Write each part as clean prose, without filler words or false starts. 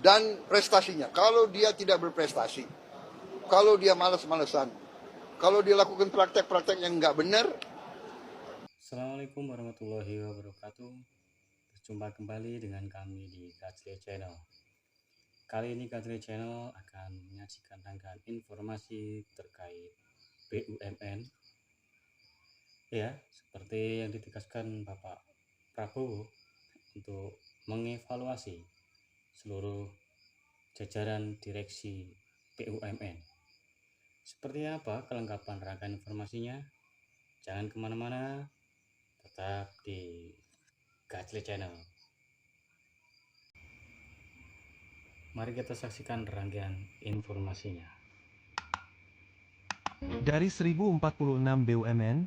dan prestasinya. Kalau dia tidak berprestasi, kalau dia malas-malesan, kalau dia lakukan praktek-praktek yang nggak benar. Assalamualaikum warahmatullahi wabarakatuh. Berjumpa kembali dengan kami di Kacre Channel. Kali ini Kacre Channel akan menyajikan rangkaian informasi terkait BUMN. Ya, seperti yang ditegaskan Bapak Prabowo untuk mengevaluasi seluruh jajaran direksi BUMN. Seperti apa kelengkapan rangkaian informasinya? Jangan kemana-mana, tetap di Kacre Channel. Mari kita saksikan rangkaian informasinya. Dari 1046 BUMN,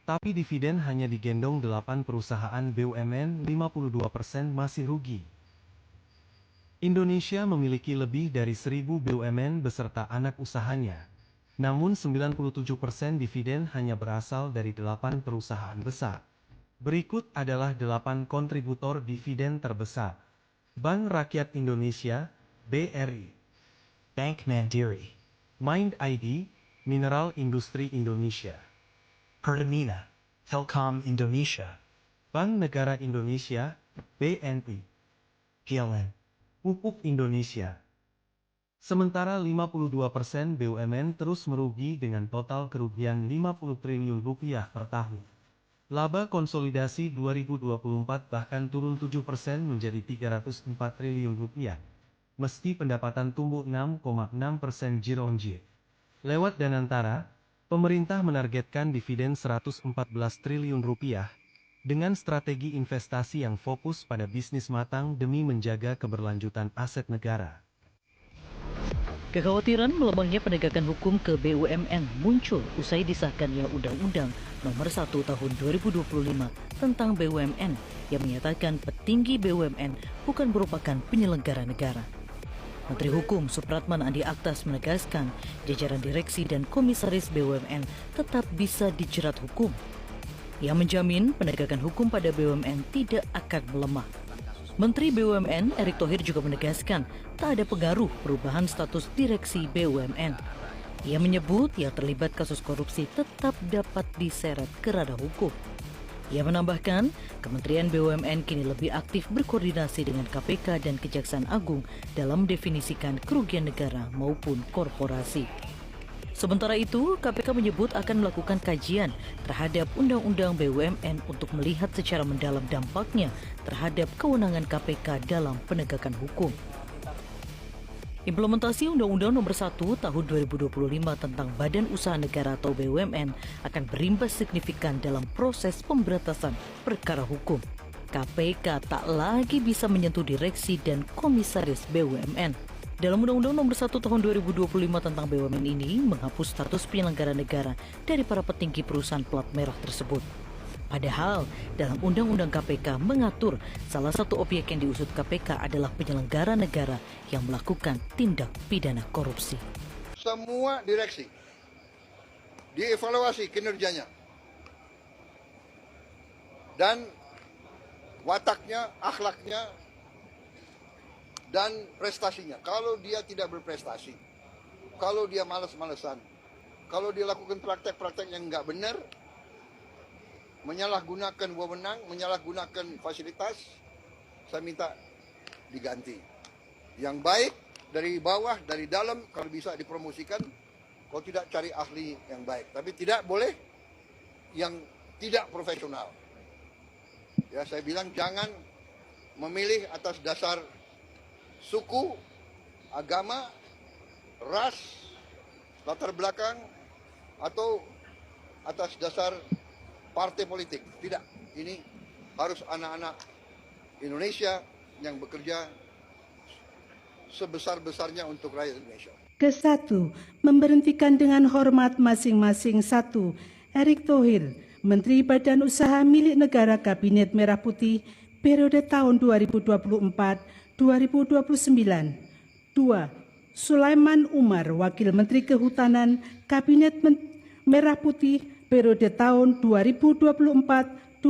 tapi dividen hanya digendong 8 perusahaan BUMN, 52% masih rugi. Indonesia memiliki lebih dari 1000 BUMN beserta anak usahanya. Namun 97% dividen hanya berasal dari 8 perusahaan besar. Berikut adalah 8 kontributor dividen terbesar. Bank Rakyat Indonesia, BRI. Bank Mandiri. Mind ID, Mineral Industri Indonesia. Pertamina, Telkom Indonesia. Bank Negara Indonesia, BNI. PLN, Pupuk Indonesia. Sementara 52% BUMN terus merugi dengan total kerugian 50 triliun rupiah per tahun. Laba konsolidasi 2024 bahkan turun 7% menjadi 304 triliun rupiah. Meski pendapatan tumbuh 6,6% year-on-year. Lewat Danantara, pemerintah menargetkan dividen 114 triliun rupiah dengan strategi investasi yang fokus pada bisnis matang demi menjaga keberlanjutan aset negara. Kekhawatiran melemahnya penegakan hukum ke BUMN muncul usai disahkannya Undang-Undang Nomor 1 Tahun 2025 tentang BUMN yang menyatakan petinggi BUMN bukan merupakan penyelenggara negara. Menteri Hukum Supratman Andi Aktas menegaskan jajaran direksi dan komisaris BUMN tetap bisa dijerat hukum. Ia menjamin penegakan hukum pada BUMN tidak akan melemah. Menteri BUMN Erick Thohir juga menegaskan tak ada pengaruh perubahan status direksi BUMN. Ia menyebut yang terlibat kasus korupsi tetap dapat diseret ke ranah hukum. Ia menambahkan, Kementerian BUMN kini lebih aktif berkoordinasi dengan KPK dan Kejaksaan Agung dalam mendefinisikan kerugian negara maupun korporasi. Sementara itu, KPK menyebut akan melakukan kajian terhadap Undang-Undang BUMN untuk melihat secara mendalam dampaknya terhadap kewenangan KPK dalam penegakan hukum. Implementasi Undang-Undang Nomor 1 Tahun 2025 tentang Badan Usaha Negara atau BUMN akan berimbas signifikan dalam proses pemberantasan perkara hukum. KPK tak lagi bisa menyentuh direksi dan komisaris BUMN. Dalam Undang-Undang Nomor 1 Tahun 2025 tentang BUMN ini menghapus status penyelenggara negara dari para petinggi perusahaan plat merah tersebut. Padahal dalam Undang-Undang KPK mengatur salah satu objek yang diusut KPK adalah penyelenggara negara yang melakukan tindak pidana korupsi. Semua direksi dievaluasi kinerjanya dan wataknya, akhlaknya, dan prestasinya. Kalau dia tidak berprestasi, kalau dia malas-malesan, kalau dia lakukan praktek-praktek yang nggak benar, menyalahgunakan wewenang, menyalahgunakan fasilitas, saya minta diganti. Yang baik dari bawah, dari dalam, kalau bisa dipromosikan, kalau tidak cari ahli yang baik. Tapi tidak boleh yang tidak profesional. Ya, saya bilang jangan memilih atas dasar suku, agama, ras, latar belakang, atau atas dasar partai politik. Tidak, ini harus anak-anak Indonesia yang bekerja sebesar-besarnya untuk rakyat Indonesia. Ke-1, memberhentikan dengan hormat masing-masing. 1. Erick Thohir, Menteri Badan Usaha Milik Negara Kabinet Merah Putih, periode tahun 2024-2029. 2. Sulaiman Umar, Wakil Menteri Kehutanan Kabinet Merah Putih, periode tahun 2024-2029.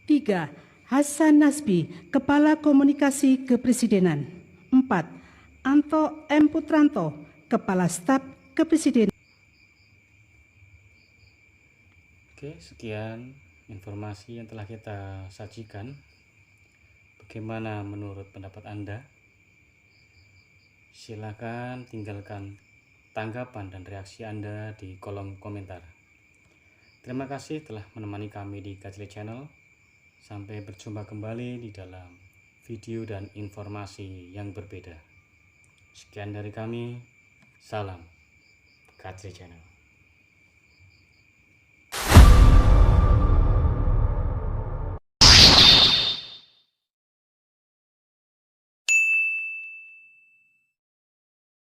3. Hasan Nasbi, Kepala Komunikasi Kepresidenan. 4. Anto M. Putranto, Kepala Staf Kepresidenan. Oke, sekian informasi yang telah kita sajikan. Bagaimana menurut pendapat Anda? Silakan tinggalkan tanggapan dan reaksi Anda di kolom komentar. Terima kasih telah menemani kami di Gajle Channel. Sampai berjumpa kembali di dalam video dan informasi yang berbeda. Sekian dari kami, salam Gajle Channel.